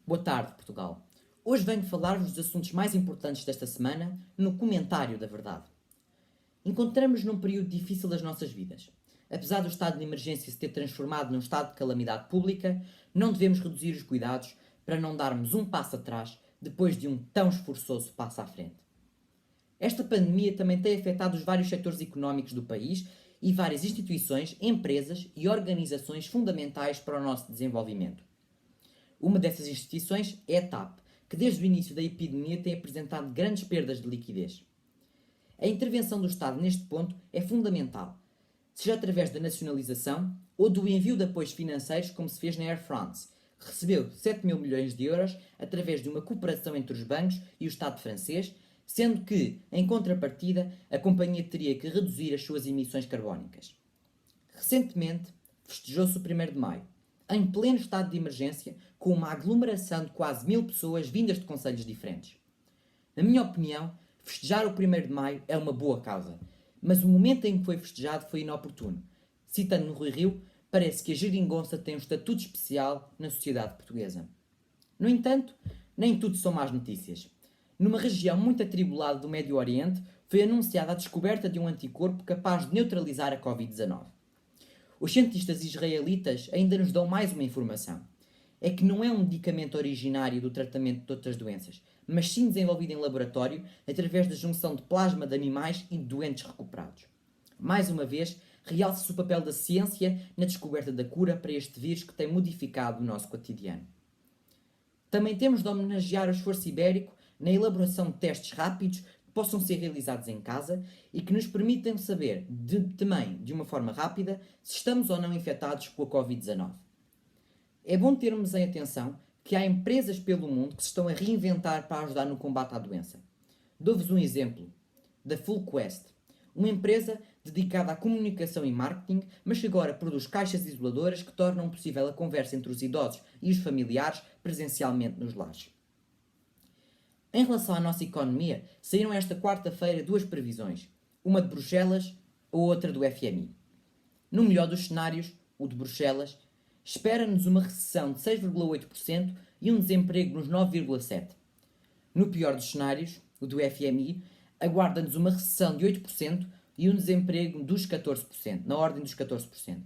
Boa tarde, Portugal. Hoje venho falar-vos dos assuntos mais importantes desta semana no Comentário da Verdade. Encontramos num período difícil das nossas vidas. Apesar do estado de emergência se ter transformado num estado de calamidade pública, não devemos reduzir os cuidados para não darmos um passo atrás depois de um tão esforçoso passo à frente. Esta pandemia também tem afetado os vários setores económicos do país e várias instituições, empresas e organizações fundamentais para o nosso desenvolvimento. Uma dessas instituições é a TAP, que desde o início da epidemia tem apresentado grandes perdas de liquidez. A intervenção do Estado neste ponto é fundamental, seja através da nacionalização ou do envio de apoios financeiros, como se fez na Air France, que recebeu 7 mil milhões de euros através de uma cooperação entre os bancos e o Estado francês, sendo que, em contrapartida, a companhia teria que reduzir as suas emissões carbónicas. Recentemente, festejou-se o 1º de Maio, em pleno estado de emergência, com uma aglomeração de quase 1000 pessoas vindas de concelhos diferentes. Na minha opinião, festejar o 1º de Maio é uma boa causa, mas o momento em que foi festejado foi inoportuno. Citando no Rui Rio, parece que a geringonça tem um estatuto especial na sociedade portuguesa. No entanto, nem tudo são más notícias. Numa região muito atribulada do Médio Oriente, foi anunciada a descoberta de um anticorpo capaz de neutralizar a Covid-19. Os cientistas israelitas ainda nos dão mais uma informação. É que não é um medicamento originário do tratamento de outras doenças, mas sim desenvolvido em laboratório através da junção de plasma de animais e de doentes recuperados. Mais uma vez, realça-se o papel da ciência na descoberta da cura para este vírus que tem modificado o nosso cotidiano. Também temos de homenagear o esforço ibérico na elaboração de testes rápidos que possam ser realizados em casa e que nos permitam saber, também de uma forma rápida, se estamos ou não infectados com a Covid-19. É bom termos em atenção que há empresas pelo mundo que se estão a reinventar para ajudar no combate à doença. Dou-vos um exemplo, da FullQuest, uma empresa dedicada à comunicação e marketing, mas que agora produz caixas isoladoras que tornam possível a conversa entre os idosos e os familiares presencialmente nos lares. Em relação à nossa economia, saíram esta quarta-feira duas previsões, uma de Bruxelas ou outra do FMI. No melhor dos cenários, o de Bruxelas, espera-nos uma recessão de 6,8% e um desemprego nos 9,7%. No pior dos cenários, o do FMI, aguarda-nos uma recessão de 8% e um desemprego dos 14%, na ordem dos 14%.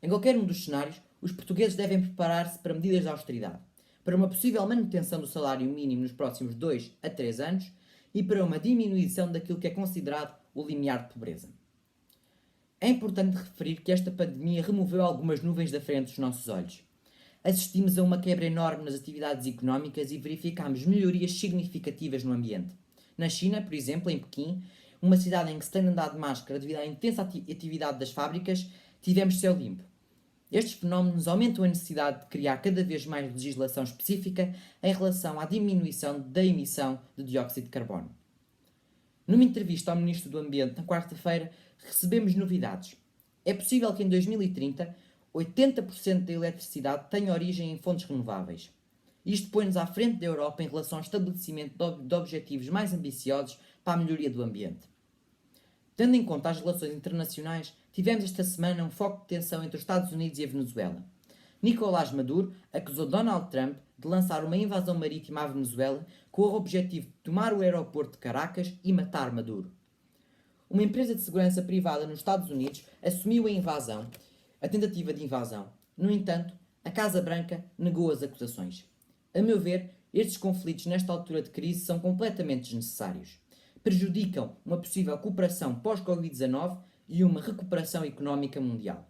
Em qualquer um dos cenários, os portugueses devem preparar-se para medidas de austeridade, para uma possível manutenção do salário mínimo nos próximos 2 a 3 anos e para uma diminuição daquilo que é considerado o limiar de pobreza. É importante referir que esta pandemia removeu algumas nuvens da frente dos nossos olhos. Assistimos a uma quebra enorme nas atividades económicas e verificámos melhorias significativas no ambiente. Na China, por exemplo, em Pequim, uma cidade em que se tem andado de máscara devido à intensa atividade das fábricas, tivemos céu limpo. Estes fenómenos aumentam a necessidade de criar cada vez mais legislação específica em relação à diminuição da emissão de dióxido de carbono. Numa entrevista ao Ministro do Ambiente na quarta-feira, recebemos novidades. É possível que em 2030 80% da eletricidade tenha origem em fontes renováveis. Isto põe-nos à frente da Europa em relação ao estabelecimento de objetivos mais ambiciosos para a melhoria do ambiente. Tendo em conta as relações internacionais, tivemos esta semana um foco de tensão entre os Estados Unidos e a Venezuela. Nicolás Maduro acusou Donald Trump de lançar uma invasão marítima à Venezuela com o objetivo de tomar o aeroporto de Caracas e matar Maduro. Uma empresa de segurança privada nos Estados Unidos assumiu a tentativa de invasão. No entanto, a Casa Branca negou as acusações. A meu ver, estes conflitos nesta altura de crise são completamente desnecessários. Prejudicam uma possível cooperação pós-Covid-19 e uma recuperação económica mundial.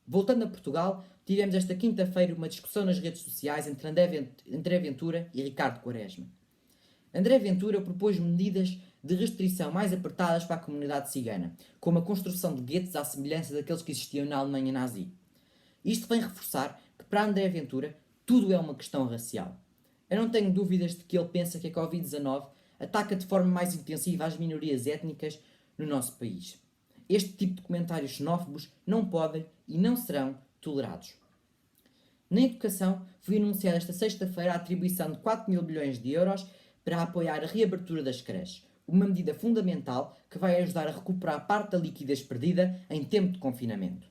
Voltando a Portugal, tivemos esta quinta-feira uma discussão nas redes sociais entre André Ventura e Ricardo Quaresma. André Ventura propôs medidas de restrição mais apertadas para a comunidade cigana, como a construção de guetos à semelhança daqueles que existiam na Alemanha nazi. Isto vem reforçar que para André Ventura tudo é uma questão racial. Eu não tenho dúvidas de que ele pensa que a Covid-19 ataca de forma mais intensiva as minorias étnicas no nosso país. Este tipo de comentários xenófobos não podem e não serão tolerados. Na educação, foi anunciada esta sexta-feira a atribuição de 4 mil milhões de euros para apoiar a reabertura das creches, uma medida fundamental que vai ajudar a recuperar parte da liquidez perdida em tempo de confinamento.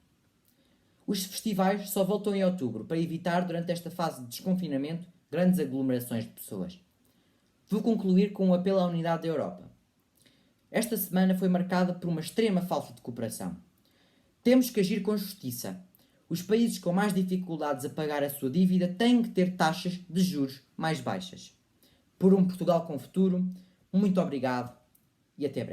Os festivais só voltam em outubro para evitar, durante esta fase de desconfinamento, grandes aglomerações de pessoas. Vou concluir com um apelo à unidade da Europa. Esta semana foi marcada por uma extrema falta de cooperação. Temos que agir com justiça. Os países com mais dificuldades a pagar a sua dívida têm que ter taxas de juros mais baixas. Por um Portugal com futuro, muito obrigado e até breve.